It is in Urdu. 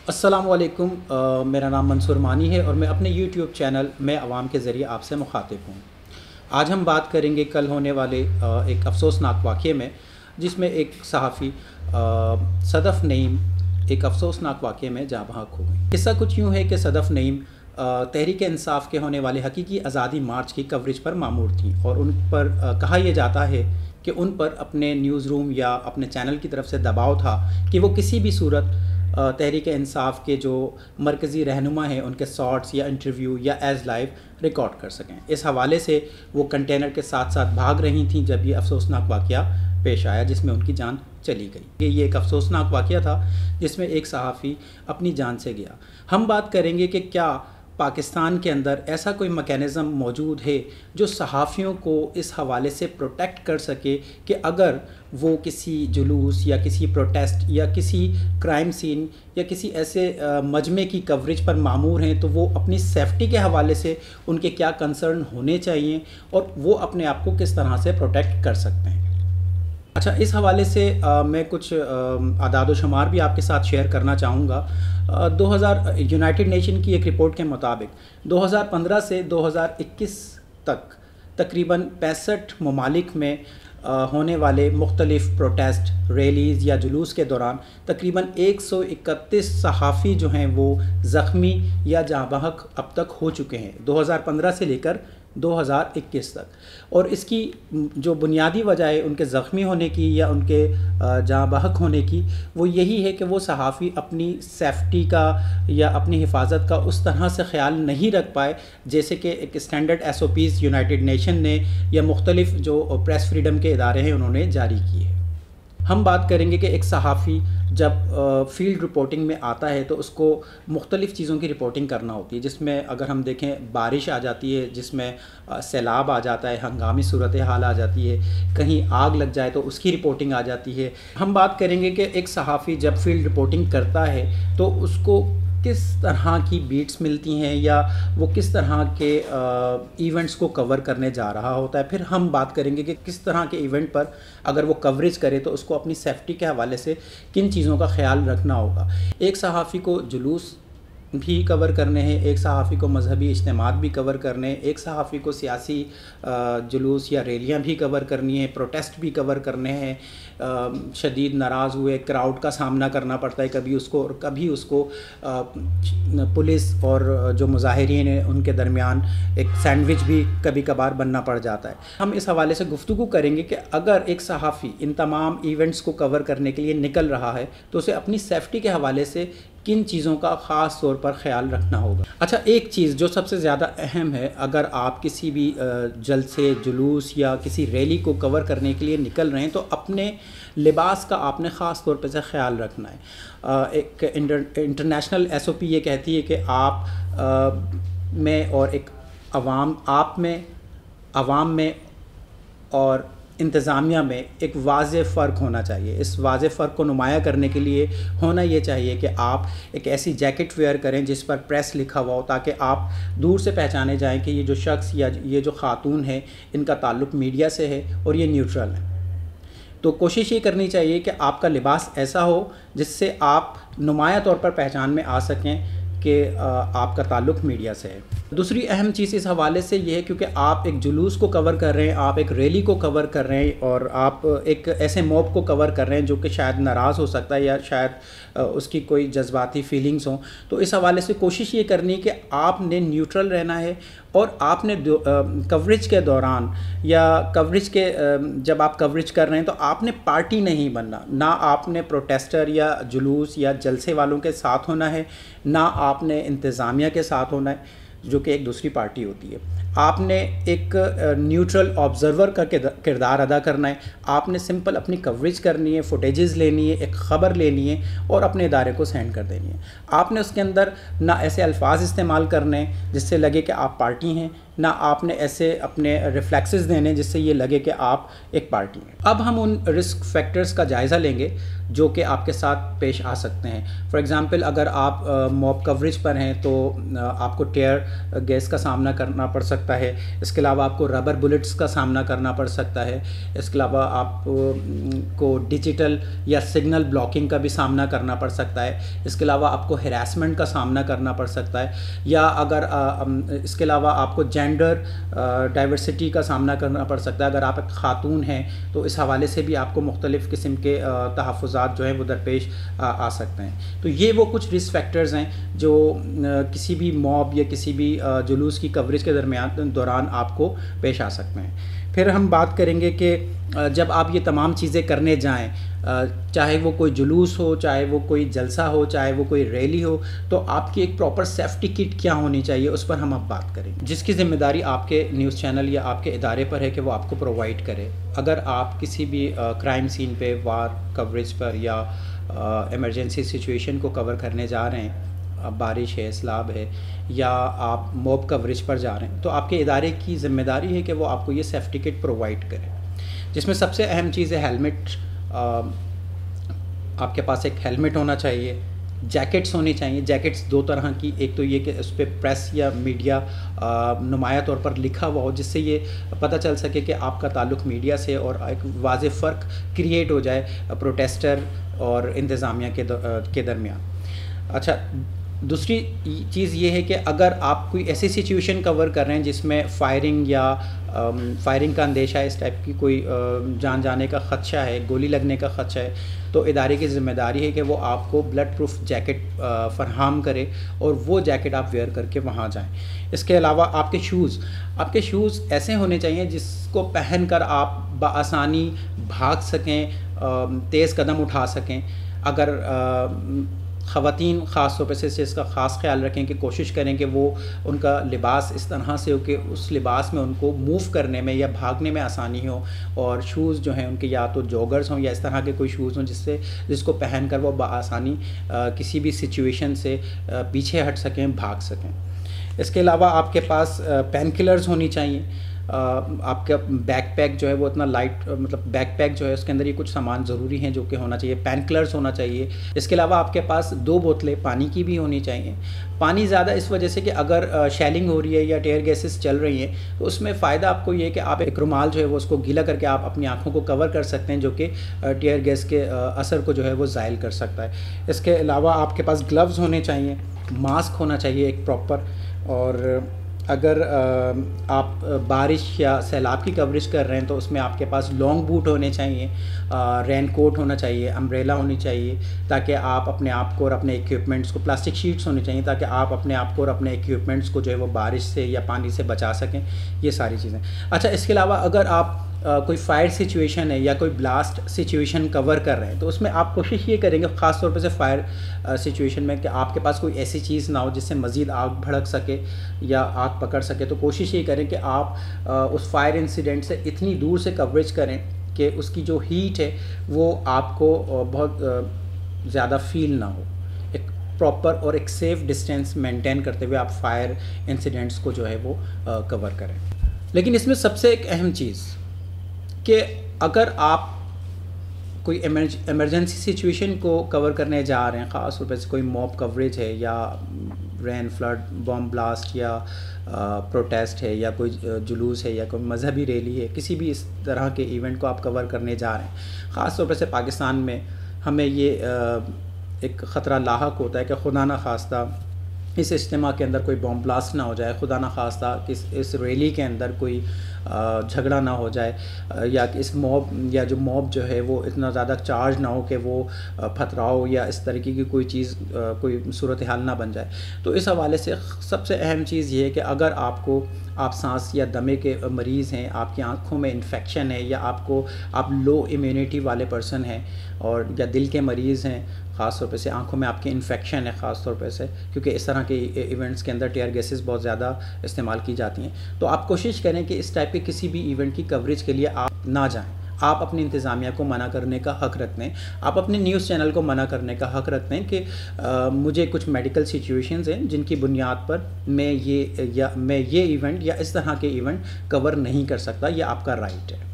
السلام علیکم، میرا نام منصور مانی ہے اور میں اپنے یوٹیوب چینل میں عوام کے ذریعے آپ سے مخاطب ہوں۔ آج ہم بات کریں گے کل ہونے والے ایک افسوسناک واقعے میں، جس میں ایک صحافی صدف نعیم ایک افسوسناک واقعے میں جاں بحق ہو گئی۔ قصہ کچھ یوں ہے کہ صدف نعیم تحریک انصاف کے ہونے والے حقیقی آزادی مارچ کی کوریج پر مامور تھیں، اور ان پر کہا یہ جاتا ہے کہ ان پر اپنے نیوز روم یا اپنے چینل کی طرف سے دباؤ تھا کہ وہ کسی بھی صورت تحریک انصاف کے جو مرکزی رہنما ہیں ان کے شارٹس یا انٹرویو یا ایز لائیو ریکارڈ کر سکیں۔ اس حوالے سے وہ کنٹینر کے ساتھ ساتھ بھاگ رہی تھیں جب یہ افسوسناک واقعہ پیش آیا جس میں ان کی جان چلی گئی۔ یہ ایک افسوسناک واقعہ تھا جس میں ایک صحافی اپنی جان سے گیا۔ ہم بات کریں گے کہ کیا پاکستان کے اندر ایسا کوئی میکینزم موجود ہے جو صحافیوں کو اس حوالے سے پروٹیکٹ کر سکے کہ اگر وہ کسی جلوس یا کسی پروٹیسٹ یا کسی کرائم سین یا کسی ایسے مجمع کی کوریج پر مامور ہیں تو وہ اپنی سیفٹی کے حوالے سے ان کے کیا کنسرن ہونے چاہیے اور وہ اپنے آپ کو کس طرح سے پروٹیکٹ کر سکتے ہیں۔ اچھا، اس حوالے سے میں کچھ اعداد و شمار بھی آپ کے ساتھ شیئر کرنا چاہوں گا۔ یونائٹڈ نیشن کی ایک رپورٹ کے مطابق 2015 سے 2021 تک تقریباً 65 ممالک میں ہونے والے مختلف پروٹیسٹ، ریلیز یا جلوس کے دوران تقریباً 131 صحافی جو ہیں وہ زخمی یا جاں بحق اب تک ہو چکے ہیں 2015 سے لے کر 2021 تک، اور اس کی جو بنیادی وجہ ہے ان کے زخمی ہونے کی یا ان کے جاں بحق ہونے کی، وہ یہی ہے کہ وہ صحافی اپنی سیفٹی کا یا اپنی حفاظت کا اس طرح سے خیال نہیں رکھ پائے جیسے کہ ایک اسٹینڈرڈ SOPs یونائٹڈ نیشن نے یا مختلف جو پریس فریڈم کے ادارے ہیں انہوں نے جاری کیے۔ ہم بات کریں گے کہ ایک صحافی جب فیلڈ رپورٹنگ میں آتا ہے تو اس کو مختلف چیزوں کی رپورٹنگ کرنا ہوتی ہے، جس میں اگر ہم دیکھیں بارش آ جاتی ہے، جس میں سیلاب آ جاتا ہے، ہنگامی صورتحال آ جاتی ہے، کہیں آگ لگ جائے تو اس کی رپورٹنگ آ جاتی ہے۔ ہم بات کریں گے کہ ایک صحافی جب فیلڈ رپورٹنگ کرتا ہے تو اس کو کس طرح کی بیٹس ملتی ہیں یا وہ کس طرح کے ایونٹس کو کور کرنے جا رہا ہوتا ہے۔ پھر ہم بات کریں گے کہ کس طرح کے ایونٹ پر اگر وہ کوریج کرے تو اس کو اپنی سیفٹی کے حوالے سے کن چیزوں کا خیال رکھنا ہوگا۔ ایک صحافی کو جلوس بھی کور کرنے ہیں، ایک صحافی کو مذہبی اجتماعات بھی کور کرنے ہیں، ایک صحافی کو سیاسی جلوس یا ریلیاں بھی کور کرنی ہیں، پروٹیسٹ بھی کور کرنے ہیں، شدید ناراض ہوئے کراؤڈ کا سامنا کرنا پڑتا ہے کبھی اس کو، اور کبھی اس کو پولیس اور جو مظاہرین ہیں ان کے درمیان ایک سینڈوچ بھی کبھی کبھار بننا پڑ جاتا ہے۔ ہم اس حوالے سے گفتگو کریں گے کہ اگر ایک صحافی ان تمام ایونٹس کو کور کرنے کے لیے نکل رہا ہے تو اسے اپنی سیفٹی کے حوالے سے کن چیزوں کا خاص طور پر خیال رکھنا ہوگا۔ اچھا، ایک چیز جو سب سے زیادہ اہم ہے، اگر آپ کسی بھی جلسے، جلوس یا کسی ریلی کو کور کرنے کے لیے نکل رہے ہیں تو اپنے لباس کا آپ نے خاص طور پہ سے خیال رکھنا ہے۔ ایک انٹرنیشنل SOP یہ کہتی ہے کہ آپ میں اور ایک عوام میں اور انتظامیہ میں ایک واضح فرق ہونا چاہیے۔ اس واضح فرق کو نمایاں کرنے کے لیے ہونا یہ چاہیے کہ آپ ایک ایسی جیکٹ ویئر کریں جس پر پریس لکھا ہوا ہو، تاکہ آپ دور سے پہچانے جائیں کہ یہ جو شخص یا یہ جو خاتون ہے ان کا تعلق میڈیا سے ہے اور یہ نیوٹرل ہے۔ تو کوشش یہ کرنی چاہیے کہ آپ کا لباس ایسا ہو جس سے آپ نمایاں طور پر پہچان میں آ سکیں کہ آپ کا تعلق میڈیا سے ہے۔ دوسری اہم چیز اس حوالے سے یہ ہے کیونکہ آپ ایک جلوس کو کور کر رہے ہیں، آپ ایک ریلی کو کور کر رہے ہیں اور آپ ایک ایسے موب کو کور کر رہے ہیں جو کہ شاید ناراض ہو سکتا ہے یا شاید اس کی کوئی جذباتی فیلنگز ہوں، تو اس حوالے سے کوشش یہ کرنی کہ آپ نے نیوٹرل رہنا ہے، اور آپ نے کوریج کے دوران یا کوریج کے جب آپ کوریج کر رہے ہیں تو آپ نے پارٹی نہیں بننا، نہ آپ نے پروٹیسٹر یا جلوس یا جلسے والوں کے ساتھ ہونا ہے، نہ آپ نے انتظامیہ کے ساتھ ہونا ہے جو کہ ایک دوسری پارٹی ہوتی ہے۔ آپ نے ایک نیوٹرل آبزرور کا کردار ادا کرنا ہے، آپ نے سمپل اپنی کوریج کرنی ہے، فوٹیجز لینی ہے، ایک خبر لینی ہے اور اپنے ادارے کو سینڈ کر دینی ہے۔ آپ نے اس کے اندر نہ ایسے الفاظ استعمال کرنے جس سے لگے کہ آپ پارٹی ہیں، نہ آپ نے ایسے اپنے ریفلیکسز دینے جس سے یہ لگے کہ آپ ایک پارٹی ہیں۔ اب ہم ان رسک فیکٹرز کا جائزہ لیں گے جو کہ آپ کے ساتھ پیش آ سکتے ہیں۔ فار ایگزامپل، اگر آپ موب کوریج پر ہیں تو آپ کو ٹیئر گیس کا سامنا کرنا پڑ سکتا سکتا ہے، اس کے علاوہ آپ کو ربر بلٹس کا سامنا کرنا پڑ سکتا ہے، اس کے علاوہ آپ کو ڈیجیٹل یا سگنل بلاکنگ کا بھی سامنا کرنا پڑ سکتا ہے، اس کے علاوہ آپ کو ہراسمنٹ کا سامنا کرنا پڑ سکتا ہے، یا اگر اس کے علاوہ آپ کو جینڈر ڈائیورسٹی کا سامنا کرنا پڑ سکتا ہے۔ اگر آپ ایک خاتون ہیں تو اس حوالے سے بھی آپ کو مختلف قسم کے تحفظات جو ہیں وہ درپیش آ سکتے ہیں۔ تو یہ وہ کچھ رسک فیکٹرز ہیں جو کسی بھی موب یا کسی بھی جلوس کی کوریج کے دوران آپ کو پیش آ سکتے ہیں۔ پھر ہم بات کریں گے کہ جب آپ یہ تمام چیزیں کرنے جائیں، چاہے وہ کوئی جلوس ہو، چاہے وہ کوئی جلسہ ہو، چاہے وہ کوئی ریلی ہو، تو آپ کی ایک پراپر سیفٹی کٹ کیا ہونی چاہیے، اس پر ہم اب بات کریں گے، جس کی ذمہ داری آپ کے نیوز چینل یا آپ کے ادارے پر ہے کہ وہ آپ کو پرووائڈ کرے۔ اگر آپ کسی بھی کرائم سین پہ وار کوریج پر یا ایمرجنسی سچویشن کو کور کرنے جا رہے ہیں، بارش ہے، سیلاب ہے، یا آپ موب کوریج پر جا رہے ہیں، تو آپ کے ادارے کی ذمہ داری ہے کہ وہ آپ کو یہ سیفٹی کٹ پرووائڈ کرے، جس میں سب سے اہم چیز ہے ہیلمٹ۔ آپ کے پاس ایک ہیلمٹ ہونا چاہیے، جیکٹس ہونی چاہیے۔ جیکٹس دو طرح کی، ایک تو یہ کہ اس پہ پریس یا میڈیا نمایاں طور پر لکھا ہوا ہو، جس سے یہ پتہ چل سکے کہ آپ کا تعلق میڈیا سے، اور ایک واضح فرق کریٹ ہو جائے پروٹیسٹر اور انتظامیہ کے درمیان۔ اچھا، دوسری چیز یہ ہے کہ اگر آپ کوئی ایسی سچویشن کور کر رہے ہیں جس میں فائرنگ یا فائرنگ کا اندیشہ ہے، اس ٹائپ کی کوئی جان جانے کا خدشہ ہے، گولی لگنے کا خدشہ ہے، تو ادارے کی ذمہ داری ہے کہ وہ آپ کو بلڈ پروف جیکٹ فراہم کرے اور وہ جیکٹ آپ ویئر کر کے وہاں جائیں۔ اس کے علاوہ آپ کے شوز ایسے ہونے چاہیے جس کو پہن کر آپ بآسانی بھاگ سکیں، تیز قدم اٹھا سکیں۔ اگر خواتین خاص طور پہ سے اس کا خاص خیال رکھیں کہ کوشش کریں کہ وہ ان کا لباس اس طرح سے ہو کہ اس لباس میں ان کو موو کرنے میں یا بھاگنے میں آسانی ہو، اور شوز جو ہیں ان کے یا تو جوگرز ہوں یا اس طرح کے کوئی شوز ہوں جس کو پہن کر وہ بآسانی کسی بھی سچویشن سے پیچھے ہٹ سکیں، بھاگ سکیں۔ اس کے علاوہ آپ کے پاس پین کلرز ہونی چاہیے۔ آپ کا بیک پیک جو ہے وہ اتنا لائٹ، مطلب بیک پیک جو ہے اس کے اندر یہ کچھ سامان ضروری ہیں جو کہ ہونا چاہیے۔ پین کلرز ہونا چاہیے۔ اس کے علاوہ آپ کے پاس 2 بوتلیں پانی کی بھی ہونی چاہیے۔ پانی زیادہ اس وجہ سے کہ اگر شیلنگ ہو رہی ہے یا ٹیئر گیسز چل رہی ہیں تو اس میں فائدہ آپ کو یہ ہے کہ آپ ایک رومال جو ہے وہ اس کو گیلا کر کے آپ اپنی آنکھوں کو کور کر سکتے ہیں، جو کہ ٹیئر گیس کے اثر کو جو ہے وہ زائل کر سکتا ہے۔ اس کے علاوہ آپ کے پاس گلوز ہونے چاہیے، ماسک ہونا چاہیے ایک پراپر، اور اگر آپ بارش یا سیلاب کی کوریج کر رہے ہیں تو اس میں آپ کے پاس لانگ بوٹ ہونے چاہیے، رین کوٹ ہونا چاہیے، امبریلا ہونی چاہیے، تاکہ آپ اپنے آپ کو اور اپنے ایکوپمنٹس کو، پلاسٹک شیٹس ہونی چاہیے تاکہ آپ اپنے آپ کو اور اپنے ایکوپمنٹس کو جو ہے وہ بارش سے یا پانی سے بچا سکیں۔ یہ ساری چیزیں۔ اچھا، اس کے علاوہ اگر آپ کوئی فائر سچویشن ہے یا کوئی بلاسٹ سچویشن کور کر رہے ہیں تو اس میں آپ کوشش یہ کریں گے، خاص طور پہ سے فائر سچویشن میں، کہ آپ کے پاس کوئی ایسی چیز نہ ہو جس سے مزید آگ بھڑک سکے یا آگ پکڑ سکے۔ تو کوشش یہ کریں کہ آپ اس فائر انسیڈنٹ سے اتنی دور سے کوریج کریں کہ اس کی جو ہیٹ ہے وہ آپ کو بہت زیادہ فیل نہ ہو۔ ایک پراپر اور ایک سیف ڈسٹینس مینٹین کرتے ہوئے آپ فائر انسیڈنٹس کو جو ہے وہ کور کریں۔ لیکن اس میں سب سے ایک اہم چیز کہ اگر آپ کوئی ایمرجنسی سچویشن کو کور کرنے جا رہے ہیں، خاص طور پہ سے کوئی موب کوریج ہے یا رین فلڈ، بم بلاسٹ یا پروٹیسٹ ہے یا کوئی جلوس ہے یا کوئی مذہبی ریلی ہے، کسی بھی اس طرح کے ایونٹ کو آپ کور کرنے جا رہے ہیں، خاص طور پہ سے پاکستان میں ہمیں یہ ایک خطرہ لاحق ہوتا ہے کہ خدا نہ خواستہ اس اجتماع کے اندر کوئی بم بلاسٹ نہ ہو جائے، خدا نہ خواستہ کہ اس ریلی کے اندر کوئی جھگڑا نہ ہو جائے، یا کہ اس موب جو ہے وہ اتنا زیادہ چارج نہ ہو کہ وہ پتھراؤ یا اس طریقے کی کوئی چیز، کوئی صورتحال نہ بن جائے۔ تو اس حوالے سے سب سے اہم چیز یہ ہے کہ اگر آپ سانس یا دمے کے مریض ہیں، آپ کی آنکھوں میں انفیکشن ہے، یا آپ لو امیونٹی والے پرسن ہیں، اور یا دل کے مریض ہیں، خاص طور پہ سے آنکھوں میں آپ کے انفیکشن ہے، خاص طور پہ سے کیونکہ اس طرح کے ایونٹس کے اندر ٹیئر گیسز بہت زیادہ استعمال کی جاتی ہیں، تو آپ کوشش کریں کہ اس ٹائپ کے کسی بھی ایونٹ کی کوریج کے لیے آپ نہ جائیں۔ آپ اپنی انتظامیہ کو منع کرنے کا حق رکھتے ہیں، آپ اپنے نیوز چینل کو منع کرنے کا حق رکھتے ہیں کہ مجھے کچھ میڈیکل سچویشنز ہیں جن کی بنیاد پر میں یہ ایونٹ یا اس طرح کے ایونٹ کور نہیں کر سکتا، یہ آپ کا رائٹ ہے۔